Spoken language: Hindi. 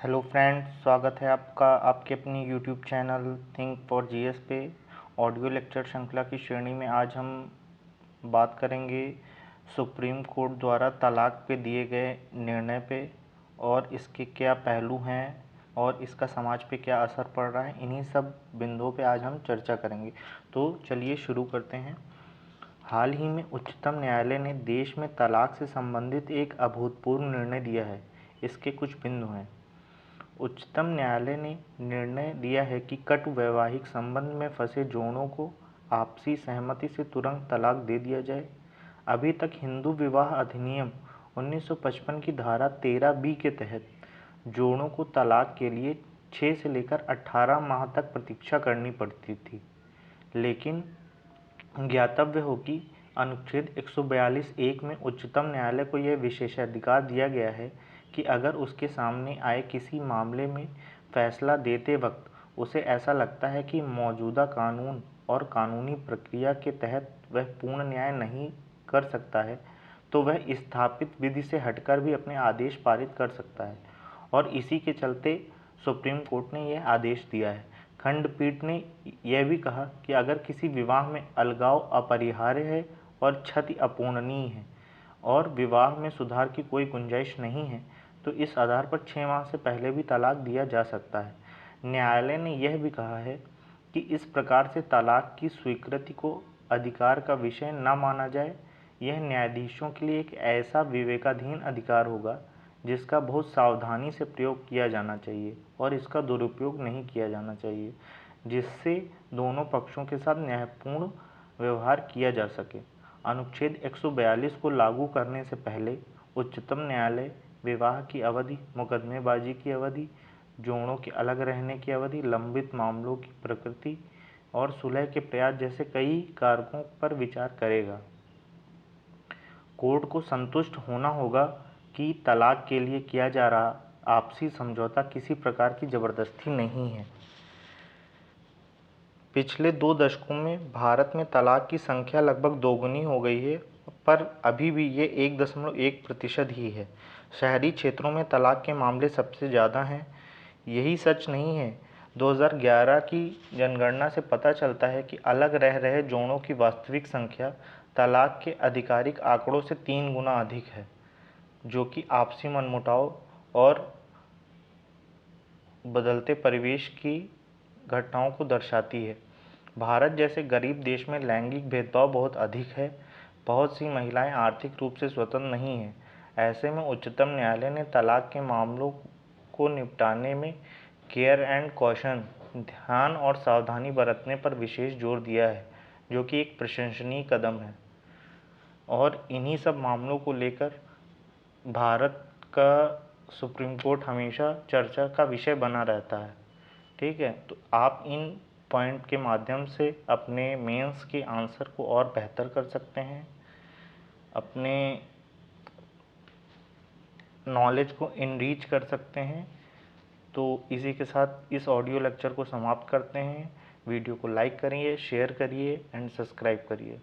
हेलो फ्रेंड्स, स्वागत है आपका आपके अपनी YouTube channel think for GS पे। ऑडियो लेक्चर श्रृंखला की श्रेणी में आज हम बात करेंगे सुप्रीम कोर्ट द्वारा तलाक पे दिए गए निर्णय पे और इसके क्या पहलू हैं और इसका समाज पे क्या असर पड़ रहा है। इन्हीं सब बिंदुओं पे आज हम चर्चा करेंगे। तो चलिए शुरू करते हैं। हाल ही में उच्चतम न्यायालय ने देश में तलाक से संबंधित एक अभूतपूर्व निर्णय दिया है। इसके कुछ बिंदु हैं। उच्चतम न्यायालय ने निर्णय दिया है कि कटु वैवाहिक संबंध में फंसे जोड़ों को आपसी सहमति से तुरंत तलाक दे दिया जाए। अभी तक हिंदू विवाह अधिनियम 1955 की धारा 13B के तहत जोड़ों को तलाक के लिए 6 से लेकर 18 माह तक प्रतीक्षा करनी पड़ती थी, लेकिन ज्ञातव्य हो कि अनुच्छेद 142(1) में उच्चतम न्यायालय को यह विशेषाधिकार दिया गया है कि अगर उसके सामने आए किसी मामले में फैसला देते वक्त उसे ऐसा लगता है कि मौजूदा कानून और कानूनी प्रक्रिया के तहत वह पूर्ण न्याय नहीं कर सकता है, तो वह स्थापित विधि से हटकर भी अपने आदेश पारित कर सकता है। और इसी के चलते सुप्रीम कोर्ट ने यह आदेश दिया है। खंडपीठ ने यह भी कहा कि अगर किसी विवाह में अलगाव अपरिहार्य है और क्षति अपूर्णनीय है और विवाह में सुधार की कोई गुंजाइश नहीं है, तो इस आधार पर 6 माह से पहले भी तलाक दिया जा सकता है। न्यायालय ने यह भी कहा है कि इस प्रकार से तलाक की स्वीकृति को अधिकार का विषय न माना जाए। यह न्यायाधीशों के लिए एक ऐसा विवेकाधीन अधिकार होगा जिसका बहुत सावधानी से प्रयोग किया जाना चाहिए और इसका दुरुपयोग नहीं किया जाना चाहिए, जिससे दोनों पक्षों के साथ न्यायपूर्ण व्यवहार किया जा सके। अनुच्छेद 142 को लागू करने से पहले उच्चतम न्यायालय विवाह की अवधि, मुकदमेबाजी की अवधि, जोड़ों के अलग रहने की अवधि, लंबित मामलों की प्रकृति और सुलह के प्रयास जैसे कई कारकों पर विचार करेगा। कोर्ट को संतुष्ट होना होगा कि तलाक के लिए किया जा रहा आपसी समझौता किसी प्रकार की जबरदस्ती नहीं है। पिछले 2 दशकों में भारत में तलाक की संख्या लगभग दोगुनी हो गई है, पर अभी भी ये 1.1% ही है। शहरी क्षेत्रों में तलाक के मामले सबसे ज़्यादा हैं। यही सच नहीं है। 2011 की जनगणना से पता चलता है कि अलग रह रहे जोड़ों की वास्तविक संख्या तलाक के आधिकारिक आंकड़ों से 3 गुना अधिक है, जो कि आपसी मनमुटाव और बदलते परिवेश की घटनाओं को दर्शाती है। भारत जैसे गरीब देश में लैंगिक भेदभाव बहुत अधिक है। बहुत सी महिलाएं आर्थिक रूप से स्वतंत्र नहीं हैं। ऐसे में उच्चतम न्यायालय ने तलाक के मामलों को निपटाने में केयर एंड कॉशन, ध्यान और सावधानी बरतने पर विशेष जोर दिया है, जो कि एक प्रशंसनीय कदम है। और इन्हीं सब मामलों को लेकर भारत का सुप्रीम कोर्ट हमेशा चर्चा का विषय बना रहता है। ठीक है, तो आप इन पॉइंट के माध्यम से अपने मेंस के आंसर को और बेहतर कर सकते हैं, अपने नॉलेज को इनरीच कर सकते हैं। तो इसी के साथ इस ऑडियो लेक्चर को समाप्त करते हैं। वीडियो को लाइक करिए, शेयर करिए एंड सब्सक्राइब करिए।